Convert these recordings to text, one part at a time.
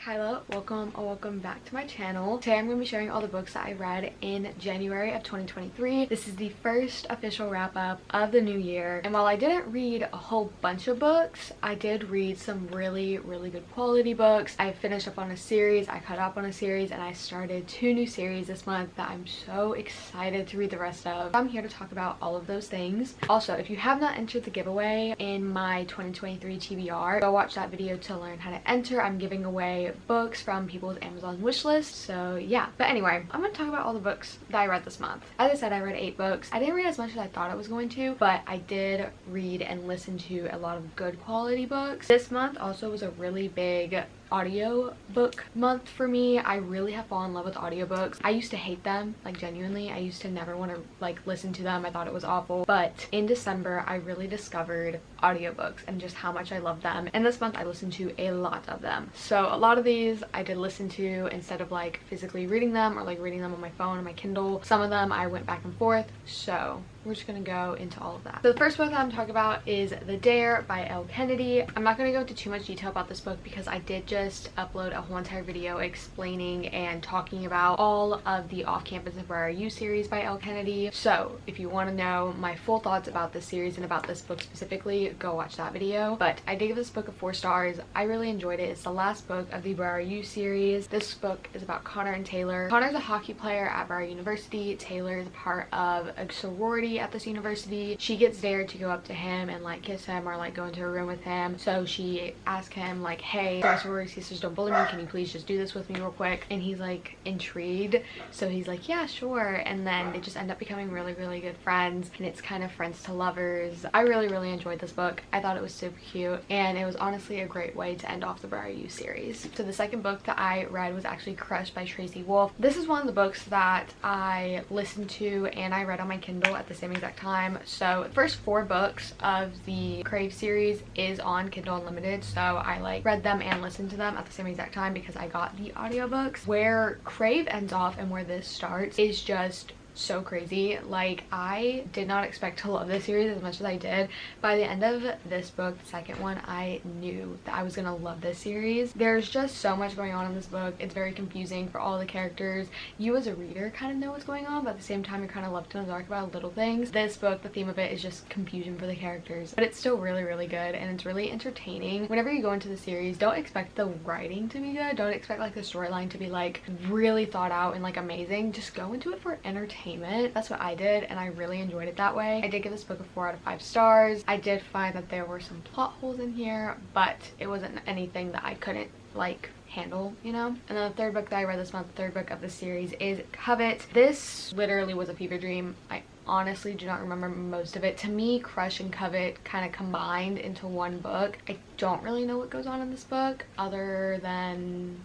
Kyla. Welcome back to my channel. Today I'm going to be sharing all the books that I read in January of 2023. This is the first official wrap up of the new year, and while I didn't read a whole bunch of books, I did read some really good quality books. I finished up on a series, I caught up on a series, and I started 2 new series this month that I'm so excited to read the rest of. I'm here to talk about all of those things. Also, if you have not entered the giveaway in my 2023 TBR, go watch that video to learn how to enter. I'm giving away books from people's Amazon wish list, so yeah. But anyway, I'm gonna talk about all the books that I read this month. As I said, I read 8 books. I didn't read as much as I thought I was going to, but I did read and listen to a lot of good quality books. This month also was a really big audio book month for me. I really have fallen in love with audiobooks. I used to hate them, like genuinely. I used to never want to like listen to them. I thought it was awful. But in December, I really discovered audiobooks and just how much I love them. And this month I listened to a lot of them. So a lot of these I did listen to instead of like physically reading them or like reading them on my phone or my Kindle. Some of them I went back and forth. So we're just gonna go into all of that. So the first book that I'm talking about is The Dare by Elle Kennedy. I'm not gonna go into too much detail about this book because I did just upload a whole entire video explaining and talking about all of the off-campus and where are you series by Elle Kennedy. So if you want to know my full thoughts about this series and about this book specifically, go watch that video. But I did give this book a 4 stars. I really enjoyed it. It's the last book of the Where Are You series. This book is about Connor and Taylor. Connor's a hockey player at Broward University. Taylor is part of a sorority at this university. She gets dared to go up to him and like kiss him or like go into a room with him. So she asks him like, hey, our sorority sisters don't bully me, can you please just do this with me real quick? And he's like intrigued, so he's like, yeah, sure. And then they just end up becoming really good friends, and it's kind of friends to lovers. I really enjoyed this book. I thought it was super cute, and it was honestly a great way to end off the Where Are You series. So the second book that I read was actually Crushed by Tracy Wolff. This is one of the books that I listened to and I read on my Kindle at the same exact time. So the first 4 books of the Crave series is on Kindle Unlimited, so I like read them and listened to them at the same exact time because I got the audiobooks. Where Crave ends off and where this starts is just so crazy. Like, I did not expect to love this series as much as I did. By the end of this book, the second one, I knew that I was gonna love this series. There's just so much going on in this book. It's very confusing for all the characters. You as a reader kind of know what's going on, but at the same time you're kind of left in the dark about little things. This book, the theme of it is just confusion for the characters, but it's still really good, and it's really entertaining. Whenever you go into the series, don't expect the writing to be good. Don't expect like the storyline to be like really thought out and like amazing. Just go into it for entertainment. That's what I did, and I really enjoyed it that way. I did give this book a 4 out of 5 stars. I did find that there were some plot holes in here, but it wasn't anything that I couldn't like handle, you know. And then the third book that I read this month, the third book of the series, is Covet. This literally was a fever dream. I honestly do not remember most of it. To me, Crush and Covet kind of combined into one book. I don't really know what goes on in this book other than,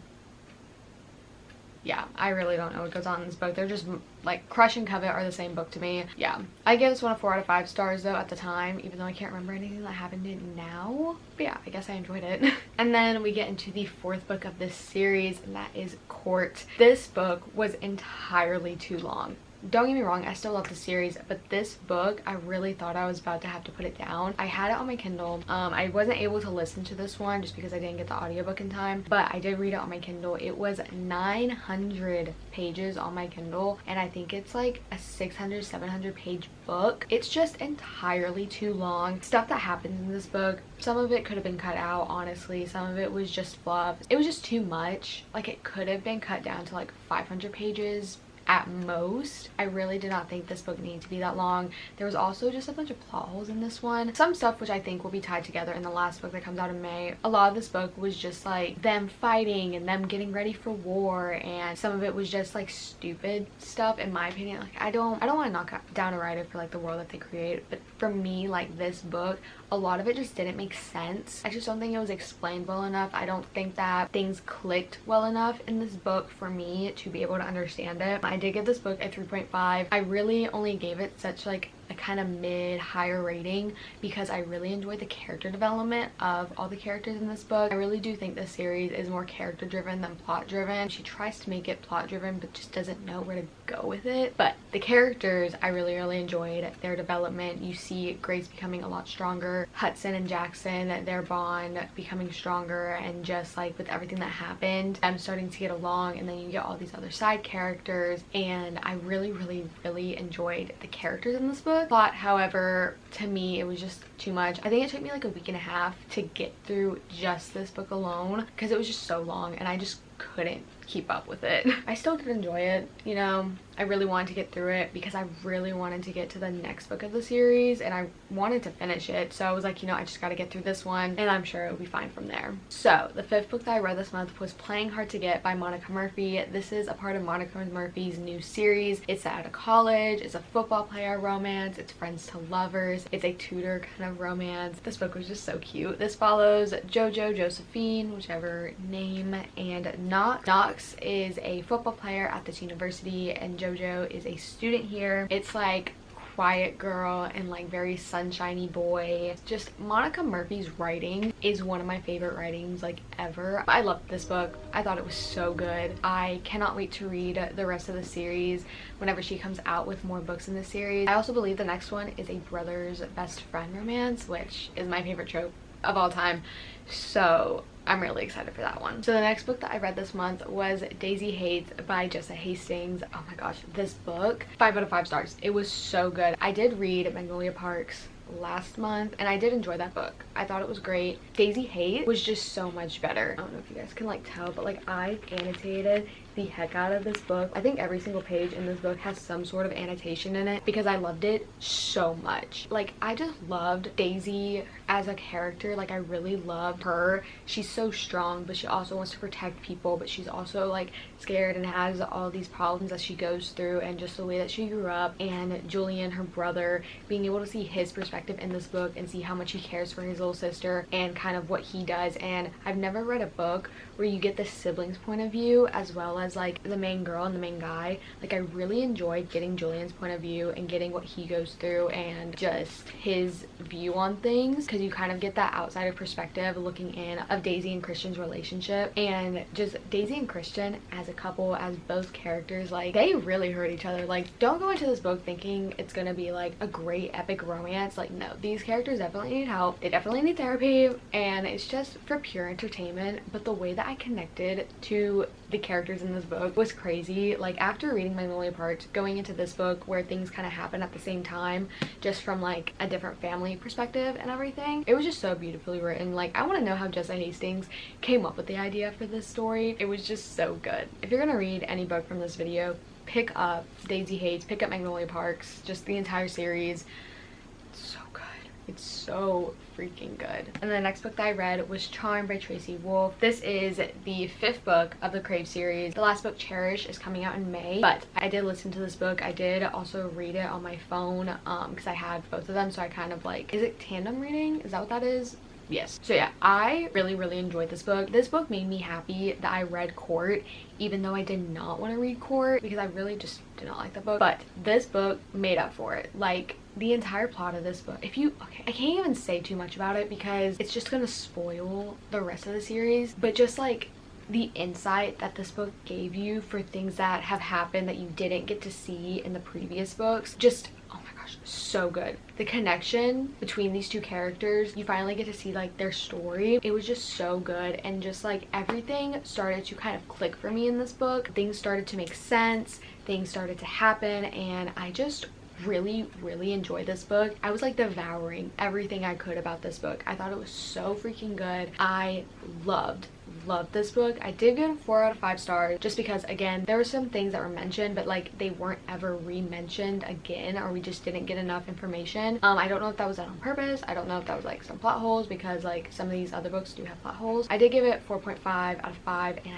yeah, I really don't know what goes on in this book. They're just like Crush and Covet are the same book to me. Yeah, I gave this one a 4 out of 5 stars though at the time, even though I can't remember anything that happened in now. But yeah, I guess I enjoyed it. And then we get into the 4th book of this series, and that is Court. This book was entirely too long. Don't get me wrong, I still love the series, but this book, I really thought I was about to have to put it down. I had it on my Kindle. I wasn't able to listen to this one just because I didn't get the audiobook in time, but I did read it on my Kindle. It was 900 pages on my Kindle, and I think it's like a 600-700 page book. It's just entirely too long. Stuff that happens in this book, some of it could have been cut out, honestly. Some of it was just fluff. It was just too much. Like, it could have been cut down to like 500 pages at most. I really did not think this book needed to be that long. There was also just a bunch of plot holes in this one. Some stuff which I think will be tied together in the last book that comes out in May. A lot of this book was just like them fighting and them getting ready for war, and some of it was just like stupid stuff in my opinion. Like, I don't want to knock down a writer for like the world that they create, but for me, like, this book, a lot of it just didn't make sense. I just don't think it was explained well enough. I don't think that things clicked well enough in this book for me to be able to understand it. I did give this book a 3.5. I really only gave it such like a kind of mid higher rating because I really enjoyed the character development of all the characters in this book. I really do think this series is more character driven than plot driven. She tries to make it plot driven but just doesn't know where to go with it. But the characters, I really enjoyed their development. You see Grace becoming a lot stronger, Hudson and Jackson, their bond becoming stronger, and just like with everything that happened, I'm starting to get along, and then you get all these other side characters, and I really enjoyed the characters in this book. Plot, however, to me it was just too much. I think it took me like a week and a half to get through just this book alone because it was just so long and I just couldn't keep up with it. I still did enjoy it, you know. I really wanted to get through it because I really wanted to get to the next book of the series and I wanted to finish it. So I was like, you know, I just got to get through this one and I'm sure it'll be fine from there. So the 5th book that I read this month was Playing Hard to Get by Monica Murphy. This is a part of Monica Murphy's new series. It's set out of college. It's a football player romance. It's friends to lovers. It's a tutor kind of romance. This book was just so cute. This follows Jojo, Josephine, whichever name, and Knox. Knox is a football player at this university and Jojo is a student here. It's like quiet girl and like very sunshiny boy. Just Monica Murphy's writing is one of my favorite writings like ever. I loved this book. I thought it was so good. I cannot wait to read the rest of the series whenever she comes out with more books in the series. I also believe the next one is a brother's best friend romance, which is my favorite trope of all time. So I'm really excited for that one. So the next book that I read this month was Daisy Hates by Jessa Hastings. Oh my gosh, this book, 5 out of 5 stars. It was so good. I did read Magnolia Parks last month and I did enjoy that book. I thought it was great. Daisy Hate was just so much better. I don't know if you guys can like tell, but like I annotated the heck out of this book. I think every single page in this book has some sort of annotation in it because I loved it so much. Like I just loved Daisy as a character. Like I really loved her. She's so strong, but she also wants to protect people, but she's also like scared and has all these problems that she goes through, and just the way that she grew up. And Julian, her brother, being able to see his perspective in this book and see how much he cares for his little sister and kind of what he does. And I've never read a book where you get the siblings point of view as well as like the main girl and the main guy. Like I really enjoyed getting Julian's point of view and getting what he goes through and just his view on things, because you kind of get that outsider perspective looking in of Daisy and Christian's relationship. And just Daisy and Christian as a couple, as both characters, like they really hurt each other. Like don't go into this book thinking it's gonna be like a great epic romance. Like no, these characters definitely need help. They definitely need therapy, and it's just for pure entertainment. But the way that I connected to the characters in this book was crazy. Like after reading Magnolia Parks, going into this book where things kind of happen at the same time, just from like a different family perspective and everything, it was just so beautifully written. Like I want to know how Jessa Hastings came up with the idea for this story. It was just so good. If you're gonna read any book from this video, pick up Daisy Hates, pick up Magnolia Parks, just the entire series. It's so good. It's so freaking good. And the next book that I read was Charmed by Tracy Wolff. This is the 5th book of the Crave series. The last book, Cherish, is coming out in May, but I did listen to this book. I did also read it on my phone because I had both of them, so I kind of like, is it tandem reading? Is that what that is? Yes. So yeah, I really enjoyed this book. This book made me happy that I read Court, even though I did not want to read Court because I really just did not like the book. But this book made up for it. Like the entire plot of this book, okay, I can't even say too much about it because it's just gonna spoil the rest of the series, but just like the insight that this book gave you for things that have happened that you didn't get to see in the previous books, just oh my gosh, so good. The connection between these two characters, you finally get to see like their story. It was just so good, and just like everything started to kind of click for me in this book. Things started to make sense, things started to happen, and I just really enjoyed this book. I was like devouring everything I could about this book. I thought it was so freaking good. I loved this book. I did give it 4 out of 5 stars just because, again, there were some things that were mentioned, but like they weren't ever re-mentioned again, or we just didn't get enough information. I don't know if that was done on purpose. I don't know if that was like some plot holes, because like some of these other books do have plot holes. I did give it 4.5 out of 5, and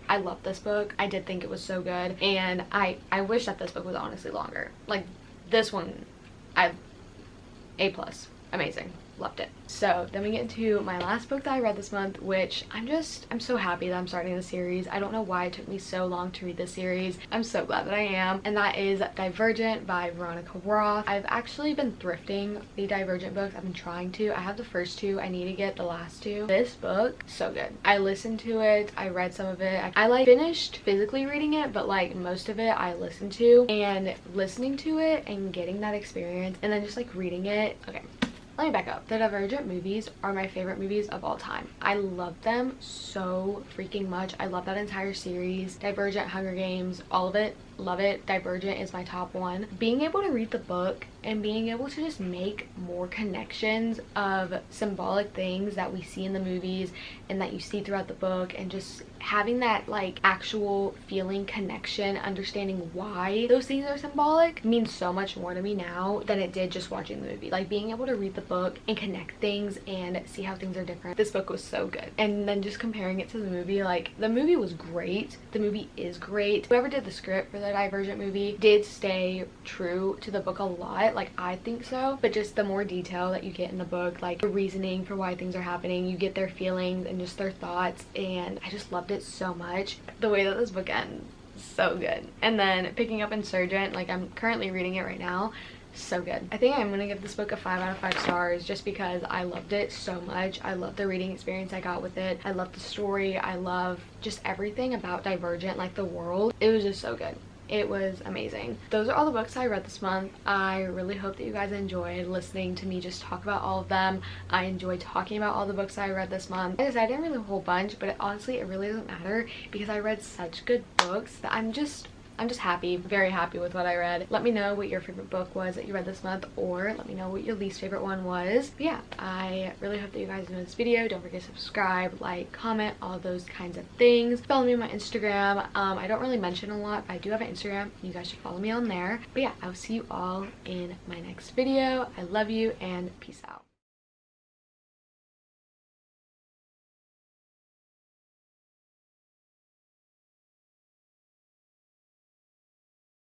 I love this book. I did think it was so good, and I wish that this book was honestly longer. Like this one, A+, amazing. loved it. So then we get into my last book that I read this month, which I'm so happy that I'm starting the series. I don't know why it took me so long to read this series. I'm so glad that I am. And that is Divergent by Veronica Roth. I've actually been thrifting the Divergent books. I've been trying to. I have the first two. I need to get the last two. This book, so good. I listened to it. I read some of it. I like finished physically reading it, but like most of it I listened to, and listening to it and getting that experience and then just like reading it. Okay, let me back up. The Divergent movies are my favorite movies of all time. I love them so freaking much. I love that entire series. Divergent, Hunger Games, all of it. Love it. Divergent is my top one. Being able to read the book and being able to just make more connections of symbolic things that we see in the movies and that you see throughout the book, and just having that like actual feeling connection, understanding why those things are symbolic, means so much more to me now than it did just watching the movie. Like being able to read the book and connect things and see how things are different. This book was so good. And then just comparing it to the movie, like the movie was great. The movie is great. Whoever did the script for the Divergent movie did stay true to the book a lot. Like I think so, but just the more detail that you get in the book, like the reasoning for why things are happening, you get their feelings and just their thoughts, and I just loved it so much. The way that this book ends, so good. And then picking up Insurgent, like I'm currently reading it right now, so good. I think I'm gonna give this book a 5 out of 5 stars just because I loved it so much. I love the reading experience I got with it. I love the story. I love just everything about Divergent, like the world. It was just so good. It was amazing. Those are all the books I read this month. I really hope that you guys enjoyed listening to me just talk about all of them. I enjoyed talking about all the books I read this month. As I didn't read a whole bunch, but honestly it really doesn't matter because I read such good books that I'm just happy, very happy with what I read. Let me know what your favorite book was that you read this month, or let me know what your least favorite one was. But yeah, I really hope that you guys enjoyed this video. Don't forget to subscribe, like, comment, all those kinds of things. Follow me on my Instagram. I don't really mention a lot, but I do have an Instagram. You guys should follow me on there. But yeah, I will see you all in my next video. I love you and peace out.